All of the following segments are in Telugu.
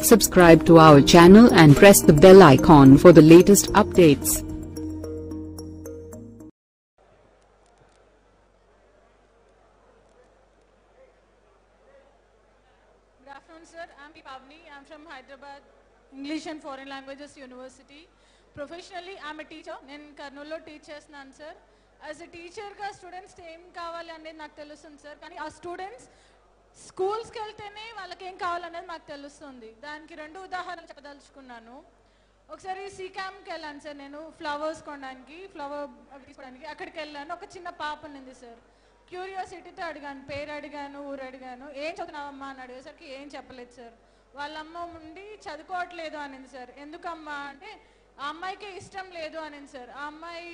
Subscribe to our channel and press the bell icon for the latest updates. Good afternoon, sir. I'm P. Pavni. I'm from Hyderabad English and Foreign Languages University. Professionally, I'm a teacher. నేను కర్నూలులో టీచ్ చేస్తున్నాను సార్. యాజ్ ఎ టీచర్గా స్టూడెంట్స్కి ఏం కావాలి అనేది నాకు తెలుస్తుంది సార్. కానీ ఆ స్టూడెంట్స్ స్కూల్స్కి వెళ్తేనే వాళ్ళకి ఏం కావాలనేది నాకు తెలుస్తుంది. దానికి 2 ఉదాహరణలు చెప్పదలుచుకున్నాను. ఒకసారి సీకామ్కి వెళ్ళాను సార్. నేను ఫ్లవర్స్ కొనడానికి, ఫ్లవర్ తీసుకోవడానికి అక్కడికి వెళ్ళాను. ఒక చిన్న పాప ఉంది సార్. క్యూరియాసిటీతో అడిగాను, పేరు అడిగాను, ఊరు అడిగాను. ఏం చదువుతున్నావమ్మా అని అడిగేసరికి ఏం చెప్పలేదు సార్. వాళ్ళ అమ్మ ఉండి చదువుకోవట్లేదు అనింది సార్. ఎందుకమ్మా అంటే ఆ అమ్మాయికి ఇష్టం లేదు అనింది సార్. ఆ అమ్మాయి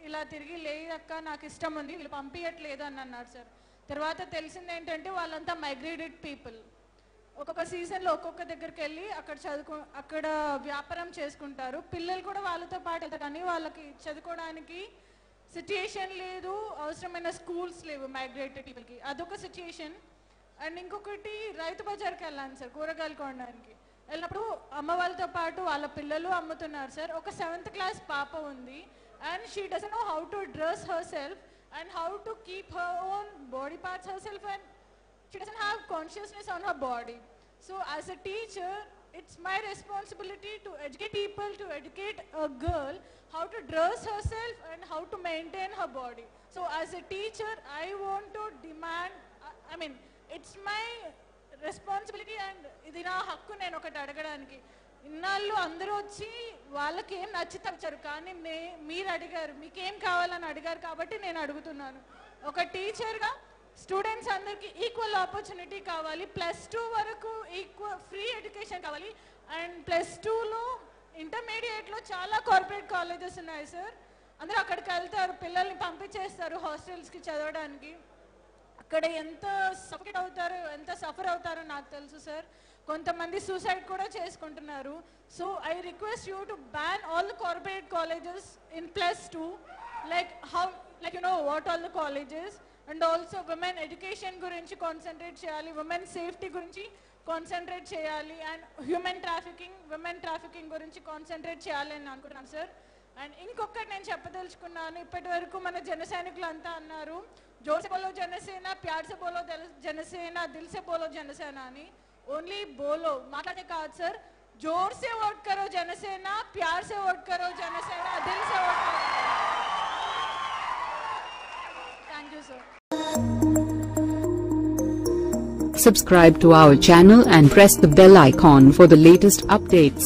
ఇలా తిరిగి లేదక్క నాకు ఇష్టం ఉంది, వీళ్ళు పంపించట్లేదు అని అన్నాడు సార్. తర్వాత తెలిసింది ఏంటంటే వాళ్ళంతా మైగ్రేటెడ్ పీపుల్. ఒక్కొక్క సీజన్లో ఒక్కొక్క దగ్గరికి వెళ్ళి అక్కడ వ్యాపారం చేసుకుంటారు. పిల్లలు కూడా వాళ్ళతో పాటు వెళ్తారు, కానీ వాళ్ళకి చదువుకోవడానికి సిచ్యుయేషన్ లేదు, అవసరమైన స్కూల్స్ లేవు మైగ్రేటెడ్ పీపుల్కి. అదొక సిచ్యుయేషన్. అండ్ ఇంకొకటి రైతు బజార్కి వెళ్ళాను సార్ కూరగాయలు కొనడానికి. వెళ్ళినప్పుడు అమ్మ వాళ్ళతో పాటు వాళ్ళ పిల్లలు అమ్ముతున్నారు సార్. ఒక 7th క్లాస్ పాప ఉంది and she doesn't know how to dress her self and how to keep her own body parts herself, and she doesn't have consciousness on her body. So as a teacher, it's my responsibility to educate people, to educate a girl how to dress herself and how to maintain her body. So as a teacher, I want to demand, it's my responsibility and ఇది నా హక్కు నేను ఒకటి అడగడానికి. ఇన్నాళ్ళు అందరూ వచ్చి వాళ్ళకి ఏం నచ్చితే వచ్చారు, కానీ మీరు అడిగారు, మీకేం కావాలని అడిగారు కాబట్టి నేను అడుగుతున్నాను. ఒక టీచర్గా స్టూడెంట్స్ అందరికీ ఈక్వల్ ఆపర్చునిటీ కావాలి. +2 వరకు ఫ్రీ ఎడ్యుకేషన్ కావాలి. అండ్ +2లో ఇంటర్మీడియట్లో చాలా కార్పొరేట్ కాలేజెస్ ఉన్నాయి సార్. అందరూ అక్కడికి వెళ్తారు, పిల్లల్ని పంపించేస్తారు హాస్టల్స్కి చదవడానికి. అక్కడ ఎంత సఫర్ అవుతారో నాకు తెలుసు సార్. కొంతమంది సూసైడ్ కూడా చేసుకుంటున్నారు. So I request you to ban all the corporate colleges in +2, like you know what all the colleges, and also women education గురించి కాన్సన్ట్రేట్ చేయాలి, women safety గురించి కాన్సన్ట్రేట్ చేయాలి, అండ్ women trafficking గురించి కాన్సన్ట్రేట్ చేయాలి అని అనుకుంటున్నాను సార్. అండ్ ఇంకొకటి నేను చెప్పదలుచుకున్నాను. ఇప్పటి వరకు మన జన సైనికులు అంతా అన్నారు జోర్ సే బోలో జనసేన, ప్యార్ సే బోలో జనసేన, దిల్ సే బోలో జనసేన అని. ఓన్లీ బోలో మాట్లాడే కాదు సార్. जोर से वोट करो जनसेना, प्यार से वोट करो जनसेना, दिल से वोट करो. Thank you sir. Subscribe to our channel and press the bell icon for the latest updates.